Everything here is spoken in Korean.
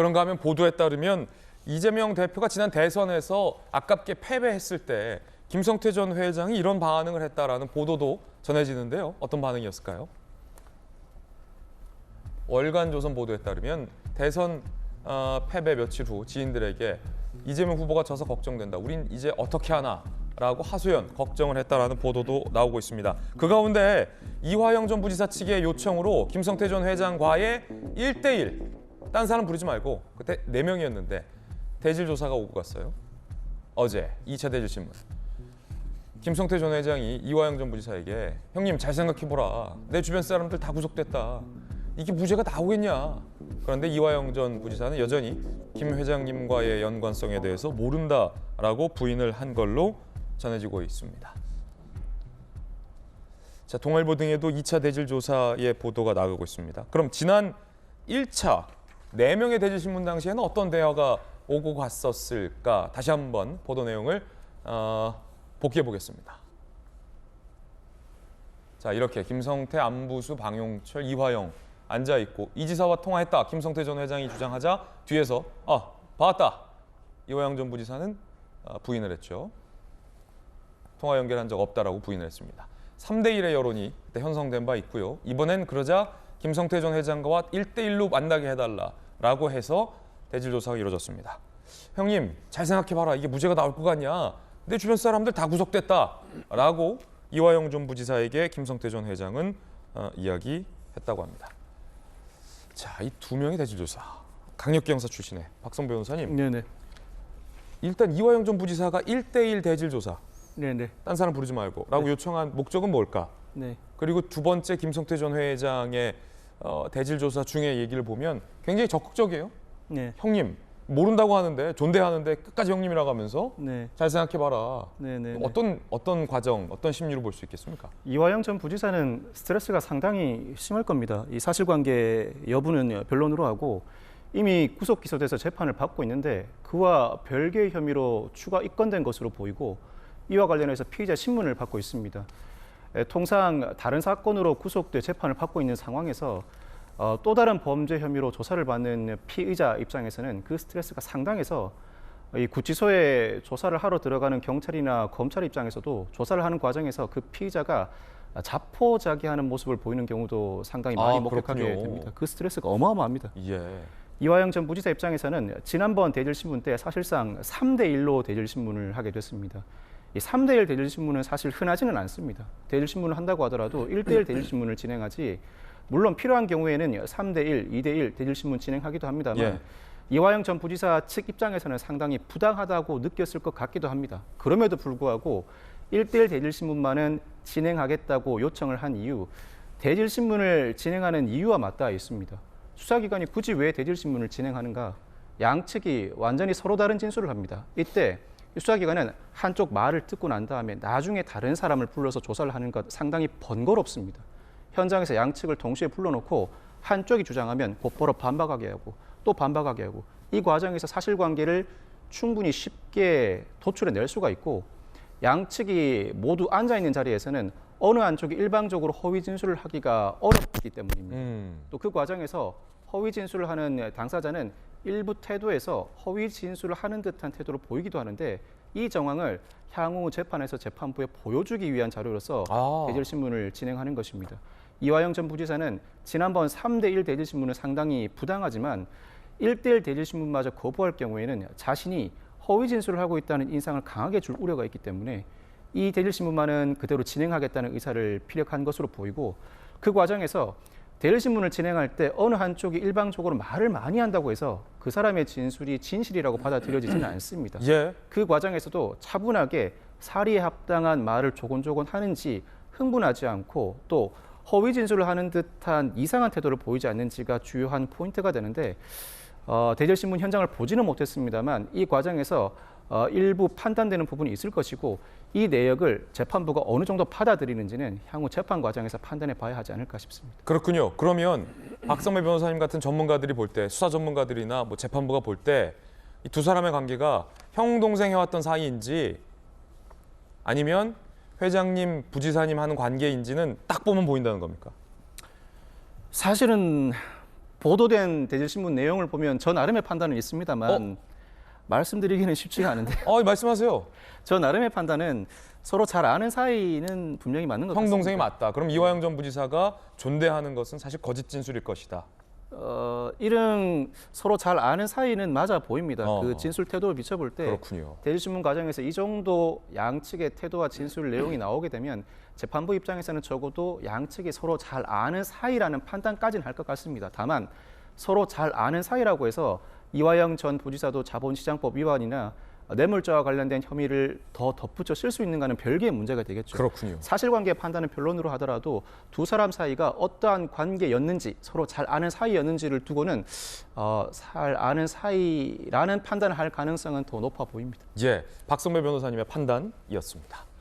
그런가 하면 보도에 따르면 이재명 대표가 지난 대선에서 아깝게 패배했을 때 김성태 전 회장이 이런 반응을 했다라는 보도도 전해지는데요. 어떤 반응이었을까요? 월간 조선 보도에 따르면 대선 패배 며칠 후 지인들에게 이재명 후보가 져서 걱정된다. 우린 이제 어떻게 하나? 라고 하소연, 걱정을 했다라는 보도도 나오고 있습니다. 그 가운데 이화영 전 부지사 측의 요청으로 김성태 전 회장과의 1대1, 딴 사람 부르지 말고 그때 4명이었는데 대질 조사가 오고 갔어요. 어제 2차 대질 신문. 김성태 전 회장이 이화영 전 부지사에게 형님 잘 생각해보라. 내 주변 사람들 다 구속됐다. 이게 무죄가 나오겠냐. 그런데 이화영 전 부지사는 여전히 김 회장님과의 연관성에 대해서 모른다라고 부인을 한 걸로 전해지고 있습니다. 자, 동아일보 등에도 2차 대질 조사의 보도가 나가고 있습니다. 그럼 지난 1차 4명의 대질 신문 당시에는 어떤 대화가 오고 갔었을까? 다시 한번 보도 내용을 복귀해 보겠습니다. 자, 이렇게 김성태, 안부수, 방용철, 이화영 앉아 있고 이 지사와 통화했다. 김성태 전 회장이 주장하자 뒤에서 봤다. 이화영 전 부지사는 부인을 했죠. 통화 연결한 적 없다라고 부인을 했습니다. 3대1의 여론이 그때 형성된 바 있고요. 이번엔 그러자 김성태 전 회장과 1대1로 만나게 해달라라고 해서 대질 조사가 이루어졌습니다. 형님 잘 생각해봐라. 이게 무죄가 나올 것 같냐. 내 주변 사람들 다 구속됐다라고 이화영 전 부지사에게 김성태 전 회장은 이야기했다고 합니다. 자, 이 2명의 대질 조사. 강력기 형사 출신의 박성 변호사님. 네네. 일단 이화영 전 부지사가 1대1 대질 조사. 네네. 딴 사람 부르지 말고라고 네. 요청한 목적은 뭘까? 네. 그리고 두 번째 김성태 전 회장의 대질 조사 중에 얘기를 보면 굉장히 적극적이에요. 네. 형님 모른다고 하는데 존대하는데 끝까지 형님이라고 하면서 네. 잘 생각해봐라. 네네. 어떤 과정, 어떤 심리로 볼 수 있겠습니까? 이화영 전 부지사는 스트레스가 상당히 심할 겁니다. 이 사실관계 여부는 변론으로 하고 이미 구속 기소돼서 재판을 받고 있는데 그와 별개의 혐의로 추가 입건된 것으로 보이고 이와 관련해서 피의자 신문을 받고 있습니다. 통상 다른 사건으로 구속돼 재판을 받고 있는 상황에서 또 다른 범죄 혐의로 조사를 받는 피의자 입장에서는 그 스트레스가 상당해서 이 구치소에 조사를 하러 들어가는 경찰이나 검찰 입장에서도 조사를 하는 과정에서 그 피의자가 자포자기하는 모습을 보이는 경우도 상당히 많이 목격하게 그렇군요. 됩니다. 그 스트레스가 어마어마합니다. 예. 이화영 전 부지사 입장에서는 지난번 대질신문 때 사실상 3대1로 대질신문을 하게 됐습니다. 이 3대1 대질신문은 사실 흔하지는 않습니다. 대질신문을 한다고 하더라도 1대1 대질신문을 진행하지 물론 필요한 경우에는 3대1, 2대1 대질신문 진행하기도 합니다만 예. 이화영 전 부지사 측 입장에서는 상당히 부당하다고 느꼈을 것 같기도 합니다. 그럼에도 불구하고 1대1 대질신문만은 진행하겠다고 요청을 한 이유, 대질신문을 진행하는 이유와 맞닿아 있습니다. 수사기관이 굳이 왜 대질신문을 진행하는가? 양측이 완전히 서로 다른 진술을 합니다. 이때 수사기관은 한쪽 말을 듣고 난 다음에 나중에 다른 사람을 불러서 조사를 하는 것 상당히 번거롭습니다. 현장에서 양측을 동시에 불러놓고 한쪽이 주장하면 곧바로 반박하게 하고 또 반박하게 하고 이 과정에서 사실관계를 충분히 쉽게 도출해낼 수가 있고 양측이 모두 앉아있는 자리에서는 어느 한쪽이 일방적으로 허위 진술을 하기가 어렵기 때문입니다. 또 그 과정에서 허위 진술을 하는 당사자는 일부 태도에서 허위 진술을 하는 듯한 태도로 보이기도 하는데 이 정황을 향후 재판에서 재판부에 보여주기 위한 자료로서 대질신문을 진행하는 것입니다. 이화영 전 부지사는 지난번 3대1 대질신문은 상당히 부당하지만 1대1 대질신문마저 거부할 경우에는 자신이 허위 진술을 하고 있다는 인상을 강하게 줄 우려가 있기 때문에 이 대질신문만은 그대로 진행하겠다는 의사를 피력한 것으로 보이고 그 과정에서 대질신문을 진행할 때 어느 한쪽이 일방적으로 말을 많이 한다고 해서 그 사람의 진술이 진실이라고 받아들여지지는 않습니다. 예. 그 과정에서도 차분하게 사리에 합당한 말을 조곤조곤 하는지 흥분하지 않고 또 허위 진술을 하는 듯한 이상한 태도를 보이지 않는지가 주요한 포인트가 되는데 대질신문 현장을 보지는 못했습니다만 이 과정에서 일부 판단되는 부분이 있을 것이고 이 내역을 재판부가 어느 정도 받아들이는지는 향후 재판 과정에서 판단해 봐야 하지 않을까 싶습니다. 그렇군요. 그러면 박성배 변호사님 같은 전문가들이 볼 때, 수사 전문가들이나 뭐 재판부가 볼 때 이 두 사람의 관계가 형 동생 해왔던 사이인지 아니면 회장님, 부지사님 하는 관계인지는 딱 보면 보인다는 겁니까? 사실은 보도된 대질신문 내용을 보면 저 나름의 판단은 있습니다만 말씀드리기는 쉽지가 않은데 말씀하세요. 저 나름의 판단은 서로 잘 아는 사이는 분명히 맞는 것 형 같습니다. 동생이 맞다. 그럼 이화영 전 부지사가 존대하는 것은 사실 거짓 진술일 것이다. 이런 서로 잘 아는 사이는 맞아 보입니다. 어. 그 진술 태도를 비춰볼 때 그렇군요. 대질신문 과정에서 이 정도 양측의 태도와 진술 내용이 나오게 되면 재판부 입장에서는 적어도 양측이 서로 잘 아는 사이라는 판단까지는 할 것 같습니다. 다만 서로 잘 아는 사이라고 해서 이화영 전 부지사도 자본시장법 위반이나 뇌물죄와 관련된 혐의를 더 덧붙여 쓸 수 있는가는 별개의 문제가 되겠죠. 그렇군요. 사실관계 판단은 변론으로 하더라도 두 사람 사이가 어떠한 관계였는지 서로 잘 아는 사이였는지를 두고는 잘 아는 사이라는 판단을 할 가능성은 더 높아 보입니다. 예, 박성배 변호사님의 판단이었습니다.